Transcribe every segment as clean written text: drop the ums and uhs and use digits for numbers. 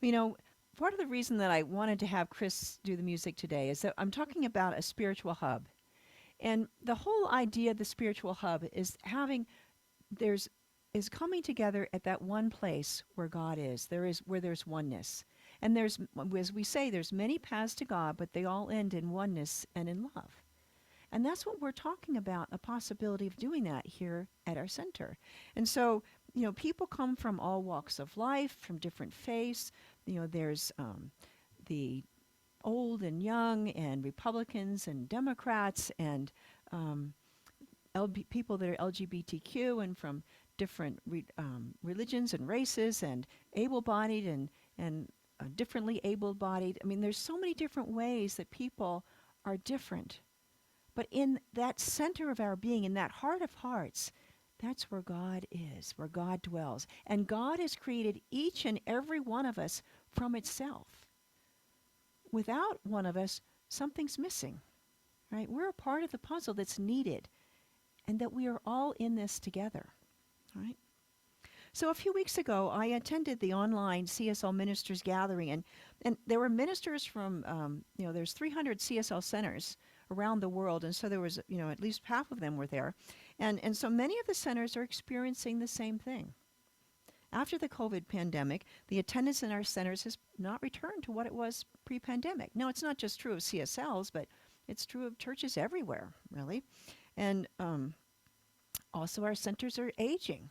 You know, part of the reason that I wanted to have Chris do the music today is that I'm talking about a spiritual hub. And the whole idea of the spiritual hub is having there's is coming together at that one place where God is. There is where there's oneness. And there's as we say there's many paths to God, but they all end in oneness and in love. And that's what we're talking about, a possibility of doing that here at our center. And so, people come from all walks of life, from different faiths. There's the old and young, and Republicans and Democrats, and um, people that are LGBTQ, and from different religions and races, and able-bodied and differently able-bodied. I mean, there's so many different ways that people are different. But in that center of our being, in that heart of hearts, that's where God is, where God dwells. And God has created each and every one of us from itself. Without one of us, something's missing, right? We're a part of the puzzle that's needed, and that we are all in this together, right? So a few weeks ago, I attended the online CSL Ministers Gathering, and there were ministers from, there's 300 CSL centers around the world, and so there was, at least half of them were there. And so many of the centers are experiencing the same thing. After the COVID pandemic, the attendance in our centers has not returned to what it was pre-pandemic. Now, it's not just true of CSLs, but it's true of churches everywhere, really. And also our centers are aging.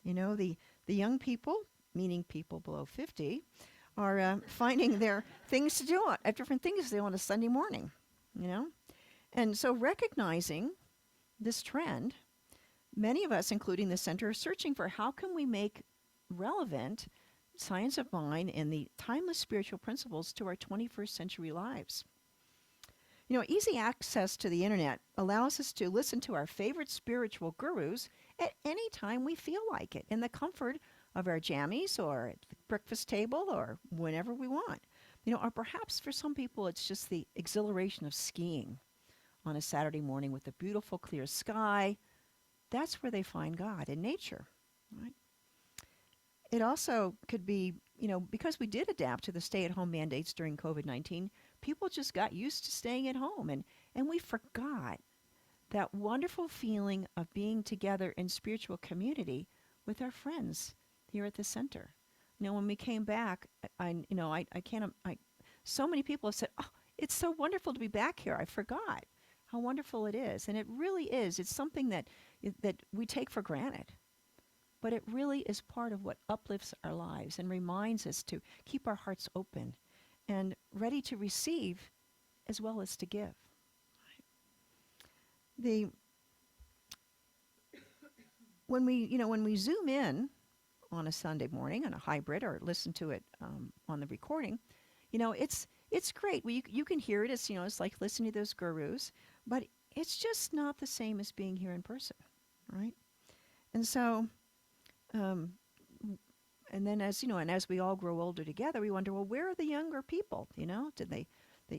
The young people, meaning people below 50, are finding their things to do, different things to do on a Sunday morning, And so recognizing this trend, many of us, including the center, are searching for how can we make relevant science of mind and the timeless spiritual principles to our 21st century lives. Easy access to the internet allows us to listen to our favorite spiritual gurus at any time we feel like it, in the comfort of our jammies or at the breakfast table or whenever we want. Or perhaps for some people it's just the exhilaration of skiing on a Saturday morning with a beautiful clear sky. That's where they find God, in nature, right? It also could be, because we did adapt to the stay-at-home mandates during COVID-19, people just got used to staying at home, and we forgot that wonderful feeling of being together in spiritual community with our friends here at the center. When we came back, so many people have said, "Oh, it's so wonderful to be back here. I forgot how wonderful it is," and it really is. It's something that we take for granted, but it really is part of what uplifts our lives and reminds us to keep our hearts open and ready to receive as well as to give. The when we zoom in on a Sunday morning on a hybrid or listen to it on the recording, it's great. You can hear it. It's like listening to those gurus, but it's just not the same as being here in person, right? And so, and then as we all grow older together, we wonder, well, where are the younger people? Did they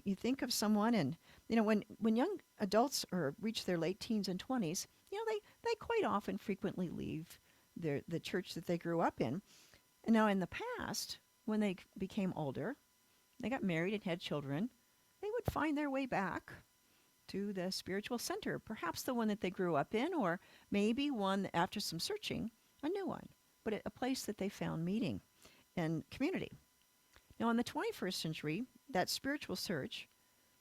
you think of someone, and when young adults reach their late teens and 20s, they quite often frequently leave the church that they grew up in. And now in the past, when they became older, they got married and had children, they would find their way back to the spiritual center, perhaps the one that they grew up in, or maybe one, after some searching, a new one, but a place that they found meeting and community. Now, in the 21st century, that spiritual search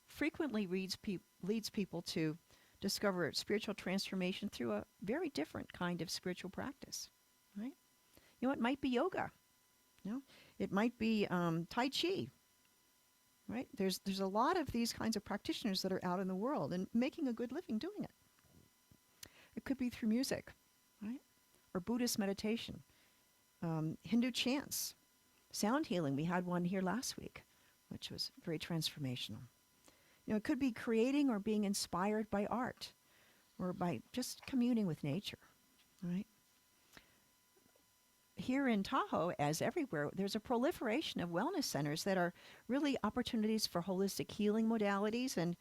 frequently leads people to discover spiritual transformation through a very different kind of spiritual practice, right? It might be yoga. It might be Tai Chi, right? There's a lot of these kinds of practitioners that are out in the world and making a good living doing it. It could be through music, right? Or Buddhist meditation, Hindu chants, sound healing. We had one here last week, which was very transformational. It could be creating or being inspired by art or by just communing with nature, right? Here in Tahoe, as everywhere, there's a proliferation of wellness centers that are really opportunities for holistic healing modalities and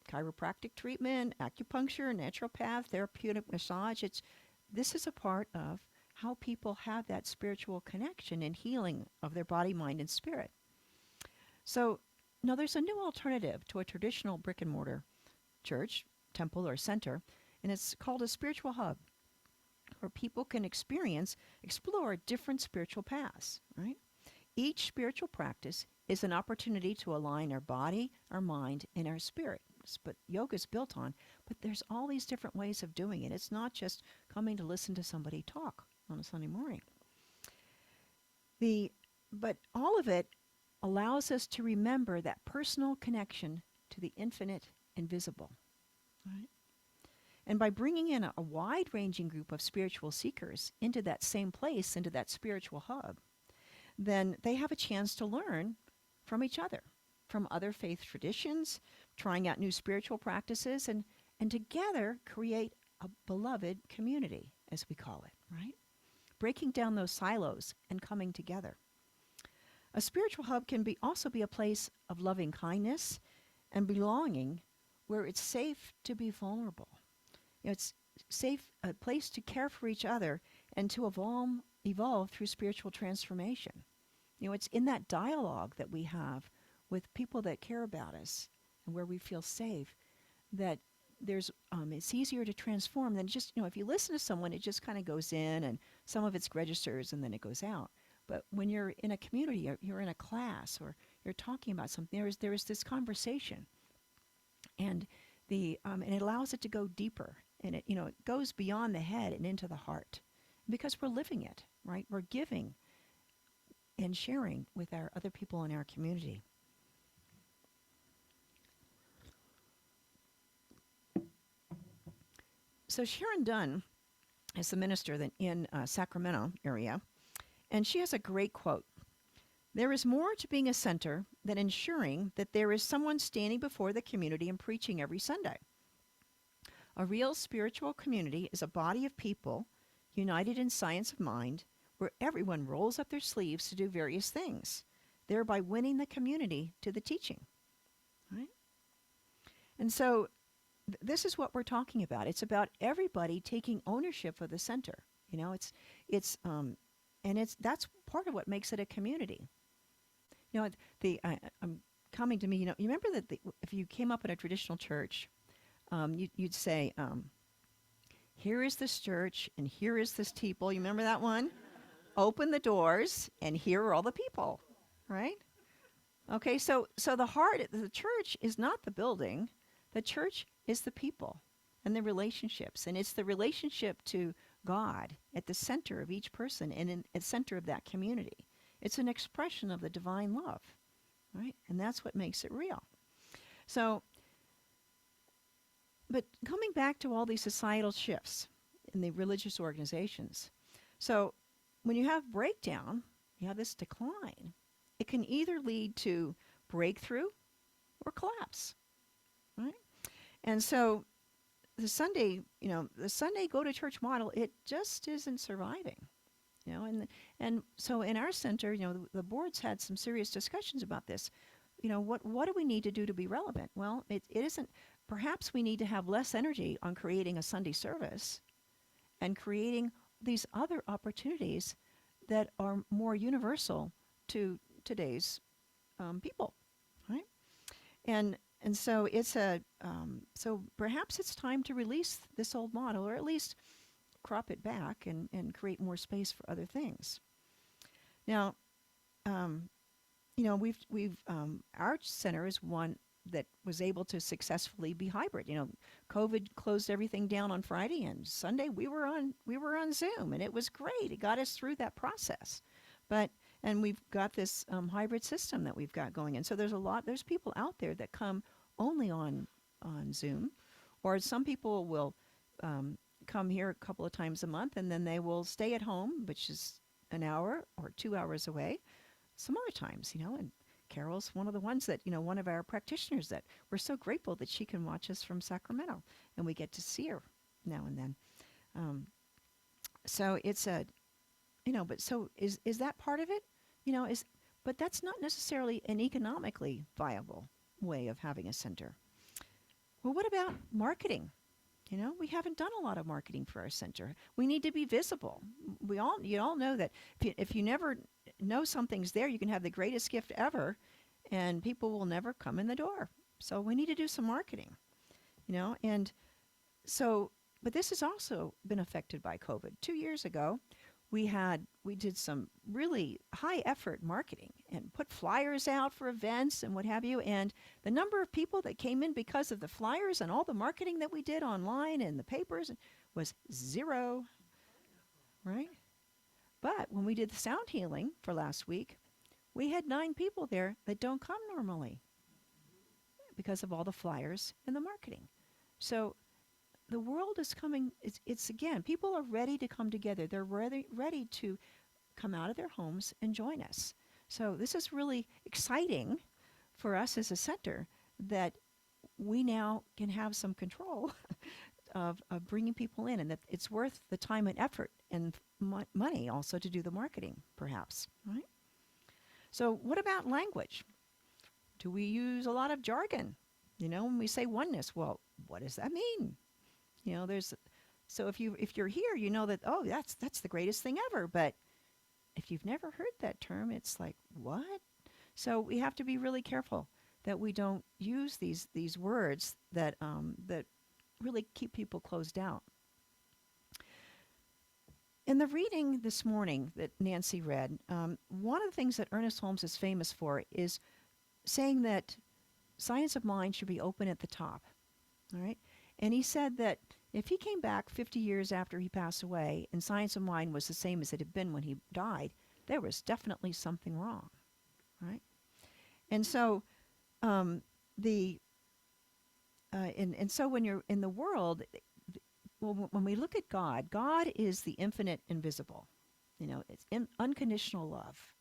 chiropractic treatment, acupuncture, naturopath, therapeutic massage. This is a part of how people have that spiritual connection and healing of their body, mind, and spirit. So now there's a new alternative to a traditional brick and mortar church, temple, or center, and it's called a spiritual hub where people can explore different spiritual paths, right? Each spiritual practice is an opportunity to align our body, our mind, and our spirit. But yoga is built on, but there's all these different ways of doing it. It's not just coming to listen to somebody talk on a Sunday morning. The but all of it allows us to remember that personal connection to the infinite invisible. Right? And by bringing in a wide-ranging group of spiritual seekers into that same place, into that spiritual hub, then they have a chance to learn from each other, from other faith traditions, trying out new spiritual practices, and together create a beloved community, as we call it, right? Breaking down those silos and coming together. A spiritual hub can also be a place of loving kindness and belonging where it's safe to be vulnerable. It's safe, a place to care for each other and to evolve through spiritual transformation. It's in that dialogue that we have with people that care about us and where we feel safe that it's easier to transform than just, if you listen to someone, it just kind of goes in and some of it registers and then it goes out. But when you're in a community, or you're in a class, or you're talking about something, there is this conversation, and and it allows it to go deeper, and it goes beyond the head and into the heart, because we're living it, right? We're giving and sharing with our other people in our community. So Sharon Dunn is the minister in Sacramento area, and she has a great quote. There is more to being a center than ensuring that there is someone standing before the community and preaching every Sunday. A real spiritual community is a body of people united in science of mind, where everyone rolls up their sleeves to do various things, thereby winning the community to the teaching. Right? And so this is what we're talking about. It's about everybody taking ownership of the center. That's part of what makes it a community. I'm coming to me. You remember that if you came up in a traditional church, you'd say, "Here is this church, and here is this people." You remember that one? Open the doors, and here are all the people, right? Okay, so the heart of the church is not the building. The church is the people and the relationships, and it's the relationship to God at the center of each person and at the center of that community. It's an expression of the divine love, right? And that's what makes it real. So, but coming back to all these societal shifts in the religious organizations. So when you have breakdown, you have this decline, it can either lead to breakthrough or collapse, right? And so the Sunday go to church model, it just isn't surviving. And so in our center, the board's had some serious discussions about this. What do we need to do to be relevant? Well, it isn't. Perhaps we need to have less energy on creating a Sunday service and creating these other opportunities that are more universal to today's people, right? And so so perhaps it's time to release this old model, or at least crop it back and create more space for other things. Now, we've our center is one that was able to successfully be hybrid. COVID closed everything down on Friday, and Sunday we were on Zoom, and it was great. It got us through that process. And we've got this hybrid system that we've got going. And so there's people out there that come only on Zoom, or some people will come here a couple of times a month, and then they will stay at home, which is an hour or 2 hours away some other times, and Carol's one of the ones that, one of our practitioners that we're so grateful that she can watch us from Sacramento, and we get to see her now and then. So it's but so is that part of it? But that's not necessarily an economically viable way of having a center. Well, what about marketing? We haven't done a lot of marketing for our center. We need to be visible. You all know that if you never know something's there, you can have the greatest gift ever, and people will never come in the door. So we need to do some marketing, and so, but this has also been affected by COVID. 2 years ago, we did some really high effort marketing and put flyers out for events and what have you. And the number of people that came in because of the flyers and all the marketing that we did online and the papers was zero, right? But when we did the sound healing for last week, we had 9 people there that don't come normally because of all the flyers and the marketing. So the world is coming, it's again, people are ready to come together. They're ready to come out of their homes and join us. So this is really exciting for us as a center that we now can have some control of bringing people in, and that it's worth the time and effort and money also to do the marketing, perhaps, right? So what about language? Do we use a lot of jargon? When we say oneness, well, what does that mean? There's so if you're here, you know that, oh, that's the greatest thing ever. But if you've never heard that term, it's like, what? So we have to be really careful that we don't use these words that that really keep people closed out. In the reading this morning that Nancy read, one of the things that Ernest Holmes is famous for is saying that science of mind should be open at the top. All right? And he said that if he came back 50 years after he passed away and science of mind was the same as it had been when he died, there was definitely something wrong. Right? And so and so when you're in the world, when we look at God, God is the infinite invisible. It's unconditional love.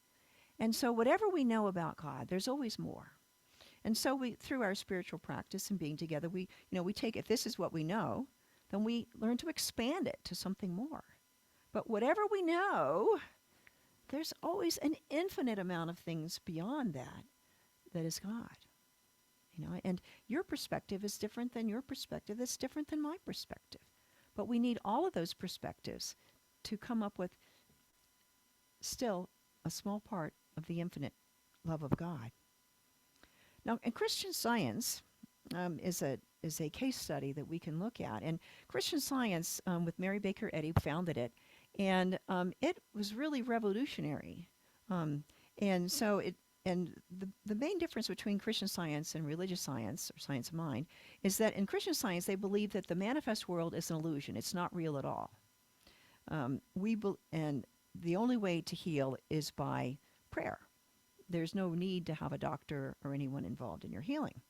And so whatever we know about God, there's always more. And so through our spiritual practice and being together, we take, if this is what we know, then we learn to expand it to something more. But whatever we know, there's always an infinite amount of things beyond that is God. And your perspective is different than your perspective. That's different than my perspective. But we need all of those perspectives to come up with still a small part of the infinite love of God. Now, in Christian Science is a case study that we can look at. And Christian Science, with Mary Baker Eddy, founded it. And it was really revolutionary. And so the main difference between Christian Science and religious science, or science of mind, is that in Christian Science, they believe that the manifest world is an illusion. It's not real at all. And the only way to heal is by prayer. There's no need to have a doctor or anyone involved in your healing.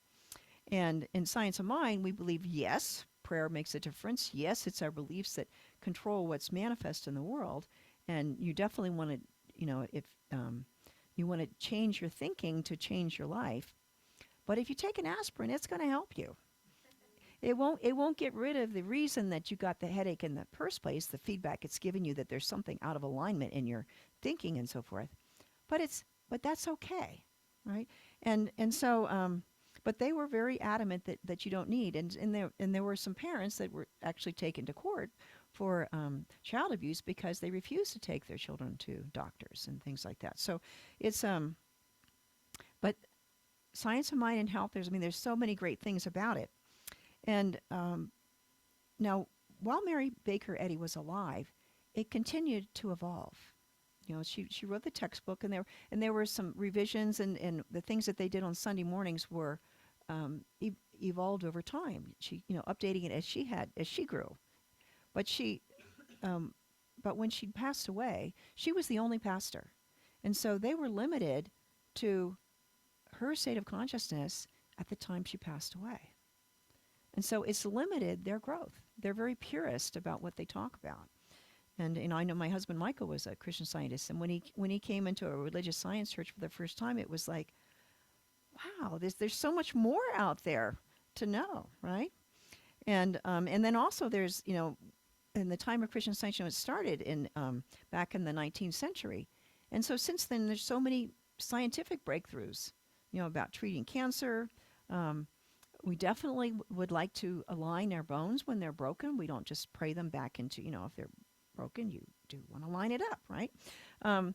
And in science of mind, we believe, yes, prayer makes a difference. Yes, it's our beliefs that control what's manifest in the world. And you definitely want to, if you want to change your thinking to change your life. But if you take an aspirin, it's going to help you. It won't get rid of the reason that you got the headache in the first place, the feedback it's giving you that there's something out of alignment in your thinking and so forth. But that's okay, right? And so, but they were very adamant that you don't need. And there were some parents that were actually taken to court for child abuse because they refused to take their children to doctors and things like that. So it's but science of mind and health. There's so many great things about it. And now, while Mary Baker Eddy was alive, it continued to evolve. She wrote the textbook, and there were some revisions, and the things that they did on Sunday mornings were evolved over time. She, updating it as she grew. But but when she passed away, she was the only pastor, and so they were limited to her state of consciousness at the time she passed away. And so it's limited their growth. They're very purist about what they talk about. And I know my husband Michael was a Christian Scientist, and when he came into a religious science church for the first time, it was like, wow, there's so much more out there to know, right? And then also there's in the time of Christian Science, it started in back in the 19th century, and so since then there's so many scientific breakthroughs, about treating cancer. We definitely would like to align our bones when they're broken. We don't just pray them back into, if they're broken, you do want to line it up, right? Um,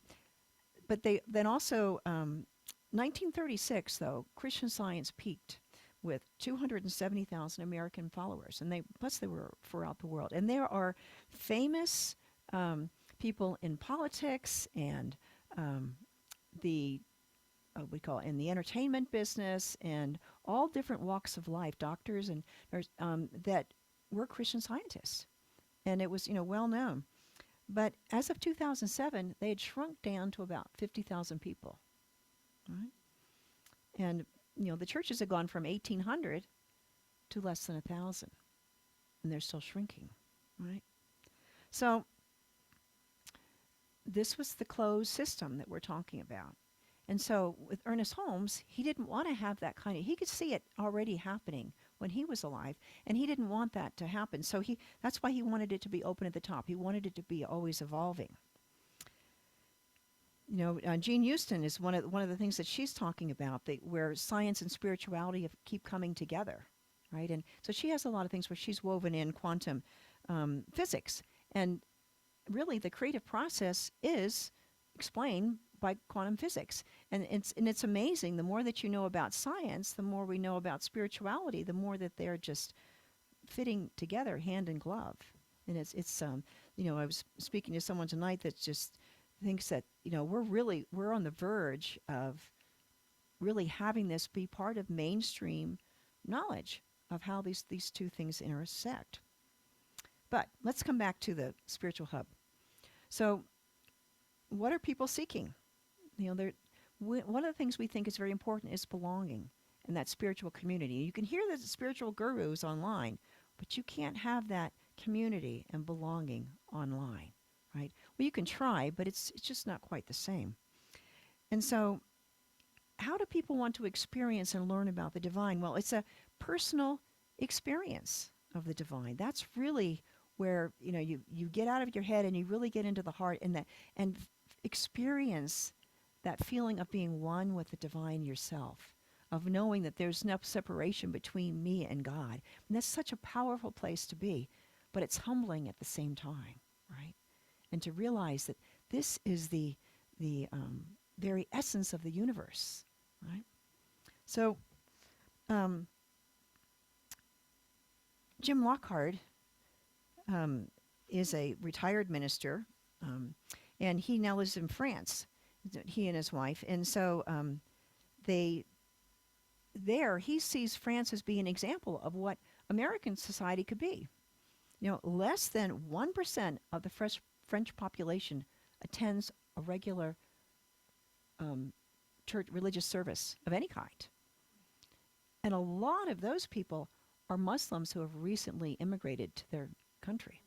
but they then also, 1936, though, Christian Science peaked with 270,000 American followers, and they were throughout the world. And there are famous people in politics and um, the we call it in the entertainment business and all different walks of life, doctors and that were Christian scientists, and it was well known. But as of 2007, they had shrunk down to about 50,000 people, right? And the churches had gone from 1,800 to less than 1,000, and they're still shrinking, right? So this was the closed system that we're talking about. And so with Ernest Holmes, he didn't want to have that he could see it already happening when he was alive, and he didn't want that to happen. So that's why he wanted it to be open at the top. He wanted it to be always evolving. Jean Houston is one of the things that she's talking about, where science and spirituality keep coming together, right? And so she has a lot of things where she's woven in quantum physics, and really the creative process is explained by quantum physics. And it's amazing. The more that you know about science, the more we know about spirituality, the more that they're just fitting together hand in glove. And it's I was speaking to someone tonight that just thinks that we're on the verge of really having this be part of mainstream knowledge of how these two things intersect. But let's come back to the spiritual hub. So what are people seeking? One of the things we think is very important is belonging in that spiritual community. You can hear the spiritual gurus online, but you can't have that community and belonging online, right? Well, you can try, but it's just not quite the same. And so how do people want to experience and learn about the divine? Well, it's a personal experience of the divine. That's really where you get out of your head and you really get into the heart and experience that feeling of being one with the divine yourself, of knowing that there's no separation between me and God. And that's such a powerful place to be, but it's humbling at the same time, right? And to realize that this is the very essence of the universe, right? So Jim Lockhart is a retired minister, and he now lives in France, he and his wife. And so he sees France as being an example of what American society could be. Less than 1% of the French population attends a regular church religious service of any kind. And a lot of those people are Muslims who have recently immigrated to their country.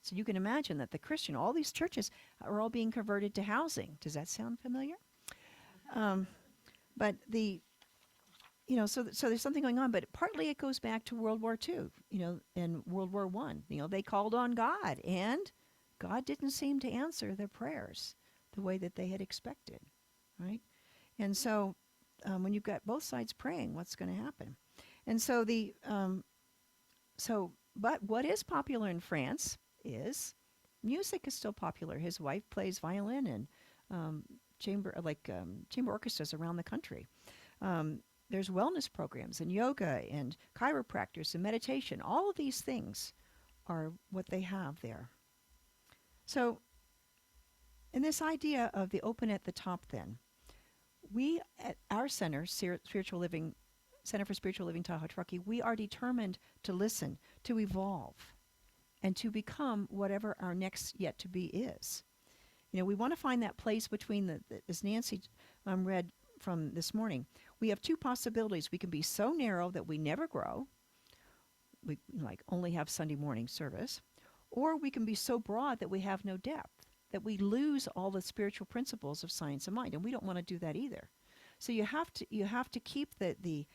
So you can imagine that the Christian, all these churches are all being converted to housing. Does that sound familiar? But so there's something going on, but partly it goes back to World War II, and World War I. They called on God, and God didn't seem to answer their prayers the way that they had expected, right? And so when you've got both sides praying, what's going to happen? And so but what is popular in France is music is still popular. His wife plays violin and chamber orchestras around the country. There's wellness programs and yoga and chiropractors and meditation. All of these things are what they have there. So in this idea of the open at the top, then, we at our center, Center for Spiritual Living Tahoe-Truckee, we are determined to listen, to evolve, and to become whatever our next yet to be is. We want to find that place between as Nancy read from this morning. We have two possibilities. We can be so narrow that we never grow, we only have Sunday morning service, or we can be so broad that we have no depth, that we lose all the spiritual principles of science and mind, and we don't want to do that either. So you have to keep the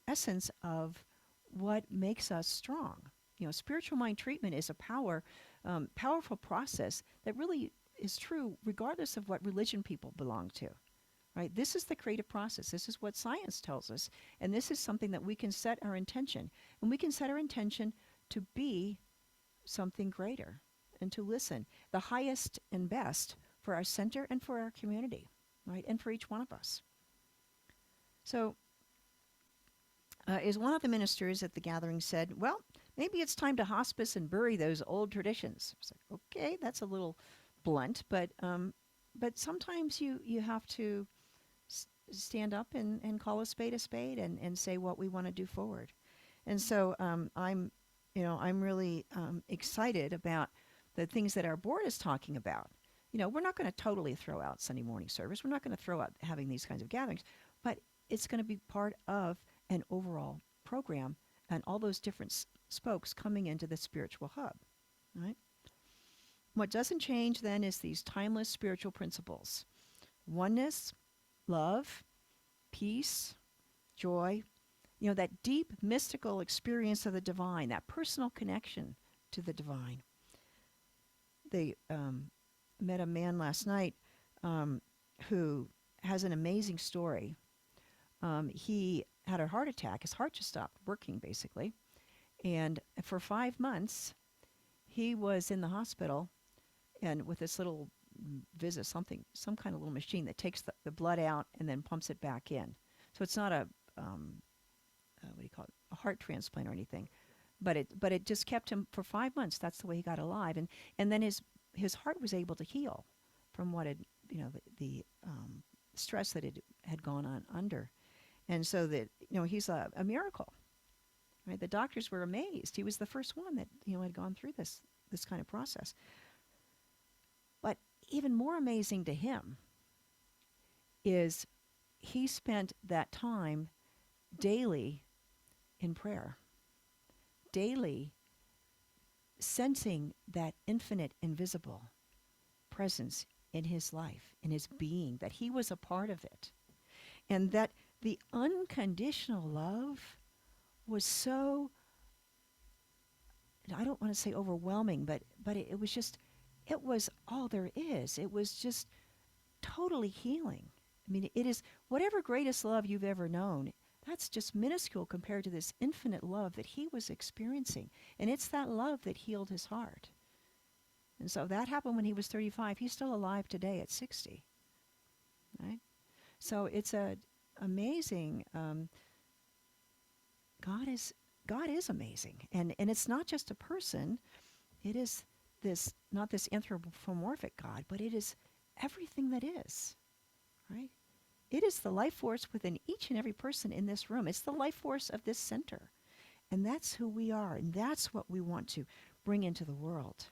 essence of what makes us strong. Spiritual mind treatment is a powerful process that really is true regardless of what religion people belong to, right? This is the creative process. This is what science tells us. And this is something that we can set our intention. And we can set our intention to be something greater and to listen, the highest and best for our center and for our community, right? And for each one of us. So, as one of the ministers at the gathering said, well, maybe it's time to hospice and bury those old traditions. I was like, okay, that's a little blunt, but sometimes you have to stand up and call a spade and say what we want to do forward. And so I'm really excited about the things that our board is talking about. We're not going to totally throw out Sunday morning service. We're not going to throw out having these kinds of gatherings, but it's going to be part of an overall program and all those different spokes coming into the spiritual hub, right? What doesn't change then is these timeless spiritual principles: oneness, love, peace, joy, that deep mystical experience of the divine, that personal connection to the divine. They met a man last night who has an amazing story. He had a heart attack. His heart just stopped working, basically. And for 5 months, he was in the hospital and with this little visit, some kind of little machine that takes the blood out and then pumps it back in. So it's not a what do you call it, a heart transplant or anything, but it just kept him for 5 months. That's the way he got alive, and then his heart was able to heal from what had the stress that it had gone on under, and so that he's a miracle, right? The doctors were amazed. He was the first one that had gone through this kind of process. But even more amazing to him is he spent that time daily in prayer, daily sensing that infinite, invisible presence in his life, in his being, that he was a part of it. And that the unconditional love was so, I don't want to say overwhelming, but it was just, it was all there is. It was just totally healing. I mean, it is whatever greatest love you've ever known, that's just minuscule compared to this infinite love that he was experiencing. And it's that love that healed his heart. And so that happened when he was 35. He's still alive today at 60. Right? So it's amazing. God is amazing. And it's not just a person. It is not this anthropomorphic God, but it is everything that is. Right? It is the life force within each and every person in this room. It's the life force of this center. And that's who we are. And that's what we want to bring into the world.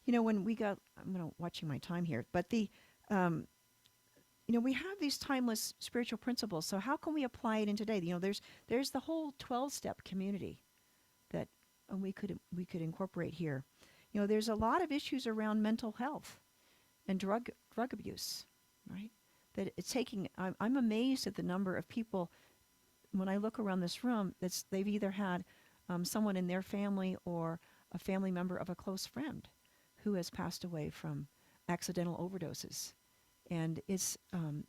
When we got, I'm watching my time here, but we have these timeless spiritual principles. So how can we apply it in today? There's the whole 12-step community that we could incorporate here. There's a lot of issues around mental health and drug abuse, right? That it's taking. I'm amazed at the number of people when I look around this room they've either had someone in their family or a family member of a close friend who has passed away from accidental overdoses, and it's and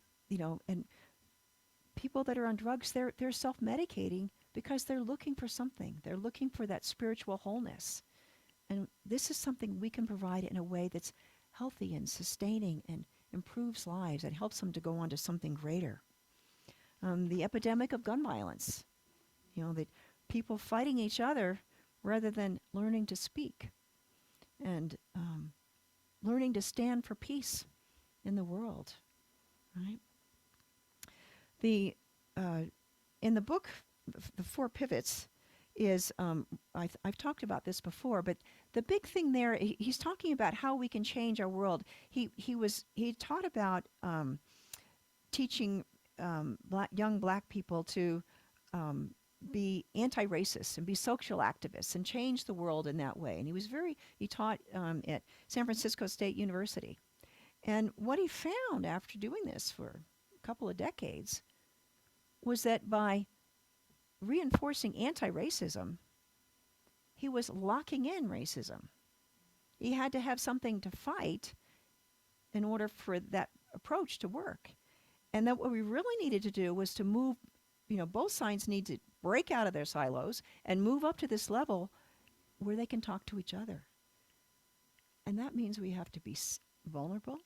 people that are on drugs, they're self-medicating because they're looking for something. They're looking for that spiritual wholeness, and this is something we can provide in a way that's healthy and sustaining and improves lives and helps them to go on to something greater. The epidemic of gun violence, that people fighting each other rather than learning to speak and learning to stand for peace in the world, right? In the book, The Four Pivots, is I've talked about this before, but the big thing there, he's talking about how we can change our world. He taught about teaching young black people to be anti-racist and be social activists and change the world in that way. And he taught at San Francisco State University. And what he found after doing this for a couple of decades was that by reinforcing anti-racism, he was locking in racism. He had to have something to fight, in order for that approach to work. And that what we really needed to do was to move, both sides need to break out of their silos and move up to this level where they can talk to each other. And that means we have to be vulnerable,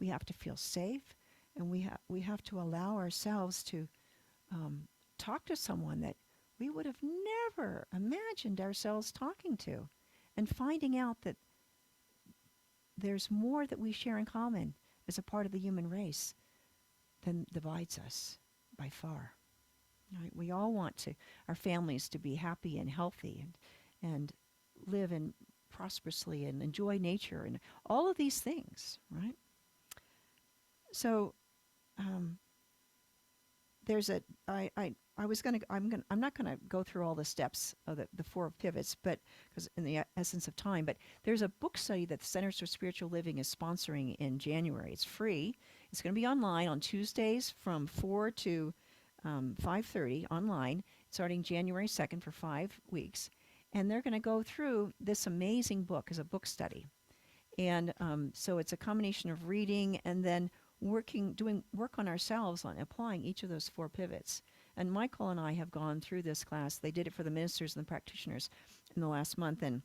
we have to feel safe, and we have to allow ourselves to talk to someone that we would have never imagined ourselves talking to, and finding out that there's more that we share in common as a part of the human race than divides us by far. Right? We all want our families to be happy and healthy and live in prosperously and enjoy nature and all of these things, right? So there's I'm not gonna go through all the steps of the four pivots, but because in the essence of time, but there's a book study that the Centers for Spiritual Living is sponsoring in January. It's free. It's going to be online on Tuesdays from 4 to 5:30 online, starting January 2nd for 5 weeks. And they're going to go through this amazing book as a book study. And so it's a combination of reading and then doing work on ourselves on applying each of those four pivots. And Michael and I have gone through this class. They did it for the ministers and the practitioners in the last month. And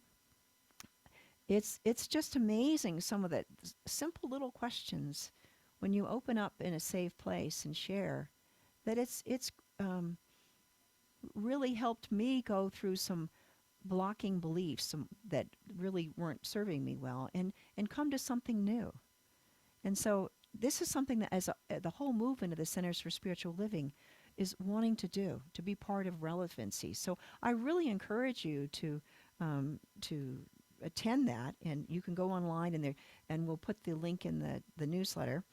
it's just amazing, some of the simple little questions when you open up in a safe place and share, that it's really helped me go through some blocking beliefs that really weren't serving me well, and come to something new. And so this is something that the whole movement of the Centers for Spiritual Living is wanting to do, to be part of relevancy. So I really encourage you to attend that, and you can go online and we'll put the link in the newsletter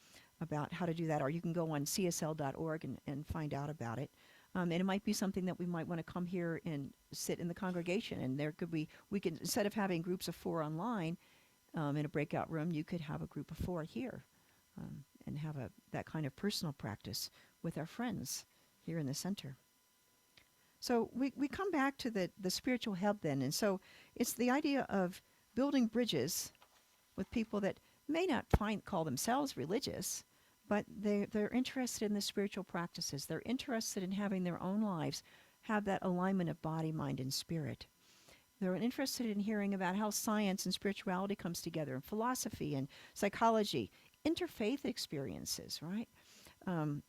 about how to do that, or you can go on csl.org and find out about it. And it might be something that we might want to come here and sit in the congregation, and we can, instead of having groups of 4 online in a breakout room, you could have a group of 4 here and have that kind of personal practice with our friends here in the center. So we come back to the spiritual hub then, and so it's the idea of building bridges with people that may not call themselves religious, but they're interested in the spiritual practices. They're interested in having their own lives have that alignment of body, mind, and spirit. They're interested in hearing about how science and spirituality comes together, and philosophy and psychology, interfaith experiences, right?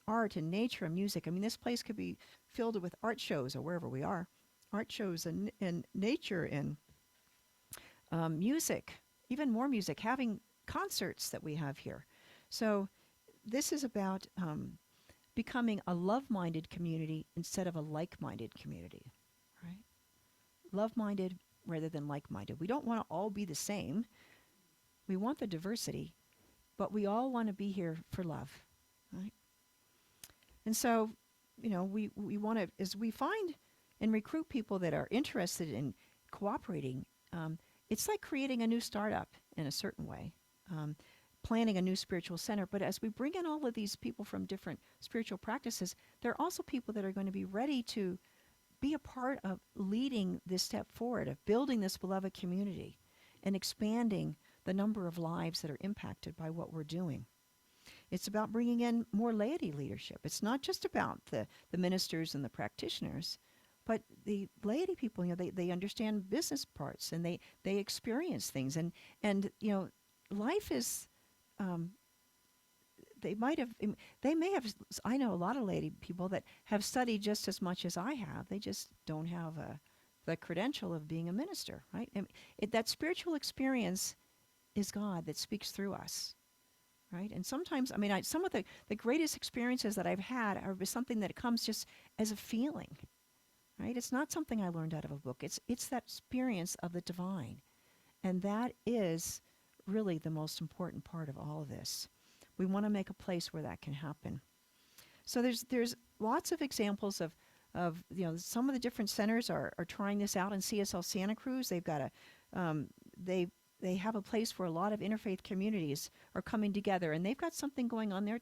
Art and nature and music. I mean, this place could be filled with art shows, or wherever we are, art shows and nature and music, even more music, having concerts that we have here. So this is about becoming a love-minded community instead of a like-minded community, right? Love-minded rather than like-minded. We don't want to all be the same. We want the diversity, but we all want to be here for love, right? And so, we want to, as we find and recruit people that are interested in cooperating, it's like creating a new startup in a certain way. Planning a new spiritual center. But as we bring in all of these people from different spiritual practices, there are also people that are going to be ready to be a part of leading this step forward, of building this beloved community and expanding the number of lives that are impacted by what we're doing. It's about bringing in more laity leadership. It's not just about the ministers and the practitioners, but the laity people, they understand business parts, and they experience things. And life is... they may have, I know a lot of lady people that have studied just as much as I have. They just don't have the credential of being a minister, right? And that spiritual experience is God that speaks through us, right? And sometimes, some of the greatest experiences that I've had are something that comes just as a feeling, right? It's not something I learned out of a book. It's that experience of the divine. And that is really the most important part of all of this. We want to make a place where that can happen. So there's lots of examples of some of the different centers are trying this out in CSL Santa Cruz. They've got they have a place where a lot of interfaith communities are coming together, and they've got something going on there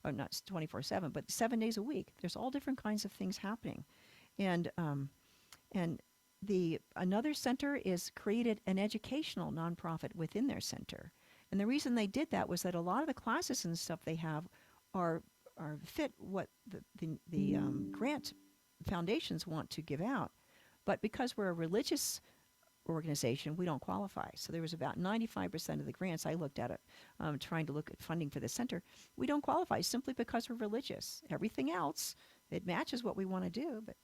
not 24/7, but 7 days a week. There's all different kinds of things happening. And another center is created an educational nonprofit within their center. And the reason they did that was that a lot of the classes and stuff they have are are fit what the grant foundations want to give out. But because we're a religious organization, we don't qualify. So there was about 95% of the grants I looked at it, trying to look at funding for the center. We don't qualify simply because we're religious. Everything else, it matches what we want to do. But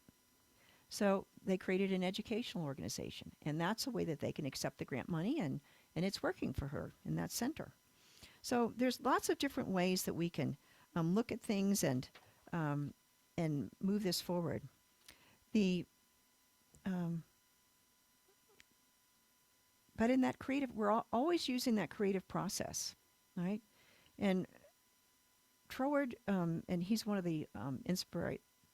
so they created an educational organization, and that's a way that they can accept the grant money, and it's working for her in that center. So there's lots of different ways that we can look at things um, and move this forward. The but in that creative, we're always using that creative process, right? And Troward, and he's one of the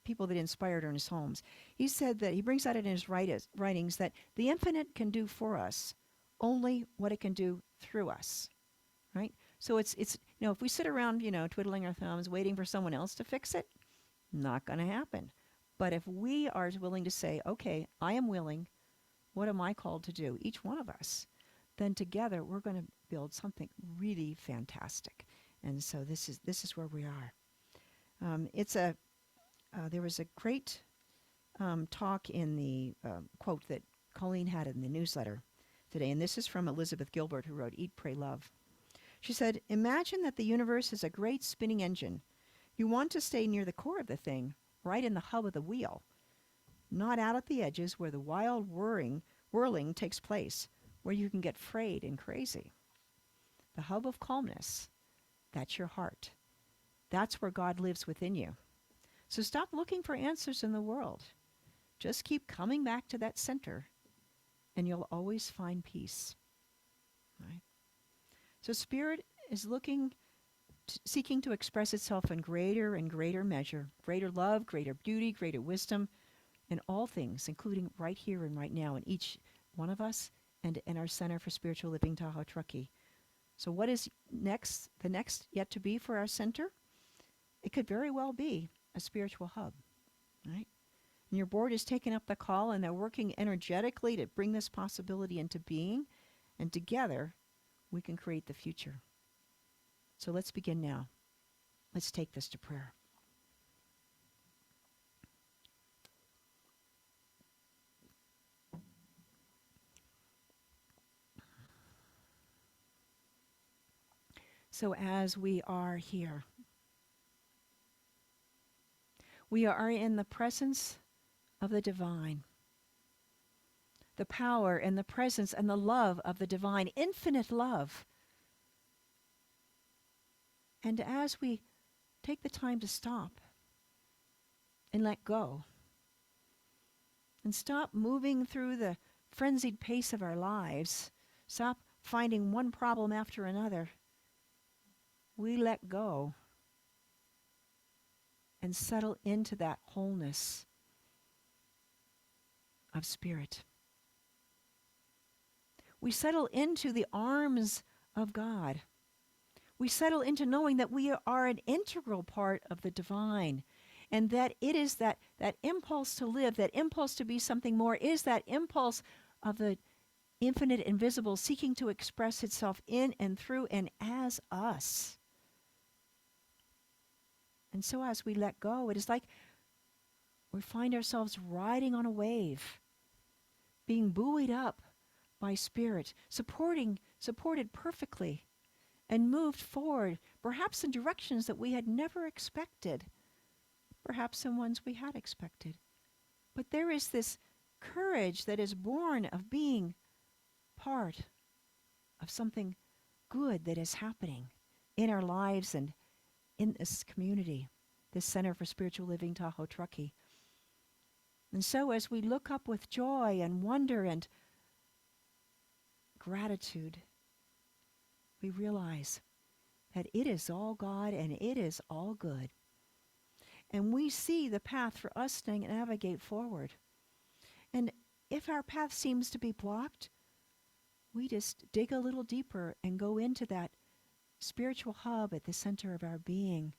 people that inspired Ernest Holmes. He said that he brings out in his writings that the infinite can do for us only what it can do through us, right? So it's if we sit around twiddling our thumbs waiting for someone else to fix it, not going to happen. But if we are willing to say, okay, I am willing, what am I called to do? Each one of us. Then together we're going to build something really fantastic. And so this is where we are. There was a great talk in the quote that Colleen had in the newsletter today, and this is from Elizabeth Gilbert, who wrote Eat, Pray, Love. She said, "Imagine that the universe is a great spinning engine. You want to stay near the core of the thing, right in the hub of the wheel, not out at the edges where the wild whirling takes place, where you can get frayed and crazy. The hub of calmness, that's your heart. That's where God lives within you. So stop looking for answers in the world. Just keep coming back to that center, and you'll always find peace." Right? So Spirit is seeking to express itself in greater and greater measure, greater love, greater beauty, greater wisdom, in all things, including right here and right now in each one of us and in our Center for Spiritual Living, Tahoe-Truckee. So what is the next yet to be for our center? It could very well be a spiritual hub, right? And your board is taking up the call, and they're working energetically to bring this possibility into being, and together we can create the future. So let's begin now. Let's take this to prayer. So as we are here, we are in the presence of the divine, the power and the presence and the love of the divine, infinite love. And as we take the time to stop and let go, and stop moving through the frenzied pace of our lives, stop finding one problem after another, we let go and settle into that wholeness of spirit. We settle into the arms of God. We settle into knowing that we are an integral part of the divine, and that it is that impulse to live, that impulse to be something more, is that impulse of the infinite invisible seeking to express itself in and through and as us. And so as we let go, it is like we find ourselves riding on a wave, being buoyed up by Spirit, supported perfectly, and moved forward, perhaps in directions that we had never expected, perhaps in ones we had expected. But there is this courage that is born of being part of something good that is happening in our lives and in this community, this Center for Spiritual Living, Tahoe-Truckee. And so as we look up with joy and wonder and gratitude, we realize that it is all God and it is all good. And we see the path for us to navigate forward. And if our path seems to be blocked, we just dig a little deeper and go into that spiritual hub at the center of our being.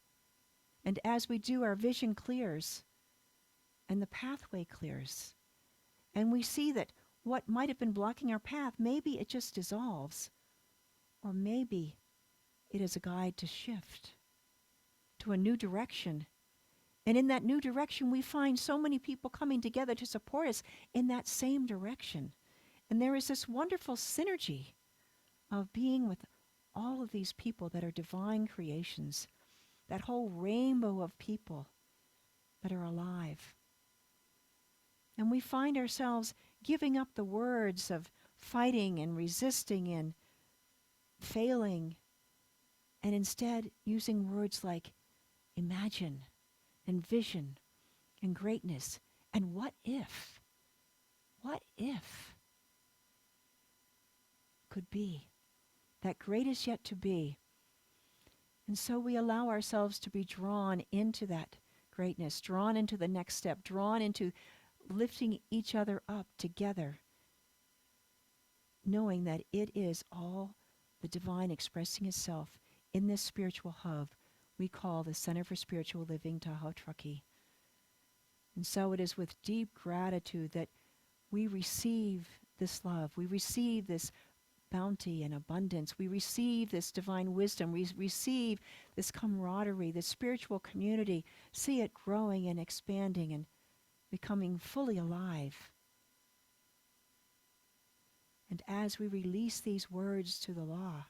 And as we do, our vision clears and the pathway clears. And we see that what might have been blocking our path, maybe it just dissolves, or maybe it is a guide to shift to a new direction. And in that new direction, we find so many people coming together to support us in that same direction. And there is this wonderful synergy of being with all of these people that are divine creations, that whole rainbow of people that are alive. And we find ourselves giving up the words of fighting and resisting and failing, and instead using words like imagine and vision and greatness and what if? What if could be? That great is yet to be. And so we allow ourselves to be drawn into that greatness, drawn into the next step, drawn into lifting each other up together, knowing that it is all the divine expressing itself in this spiritual hub we call the Center for Spiritual Living, Tahoe-Truckee. And so it is with deep gratitude that we receive this love, we receive this bounty and abundance, we receive this divine wisdom, we receive this camaraderie, this spiritual community, see it growing and expanding and becoming fully alive. And as we release these words to the law,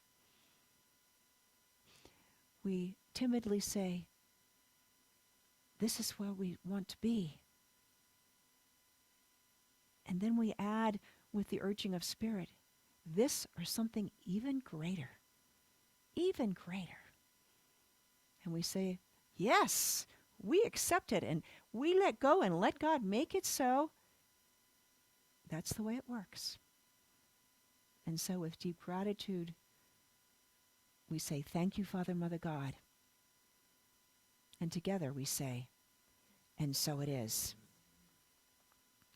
we timidly say, this is where we want to be. And then we add with the urging of spirit, this or something even greater, even greater. And we say, yes, we accept it and we let go and let God make it so. That's the way it works. And so with deep gratitude, we say, thank you, Father, Mother, God. And together we say, and so it is.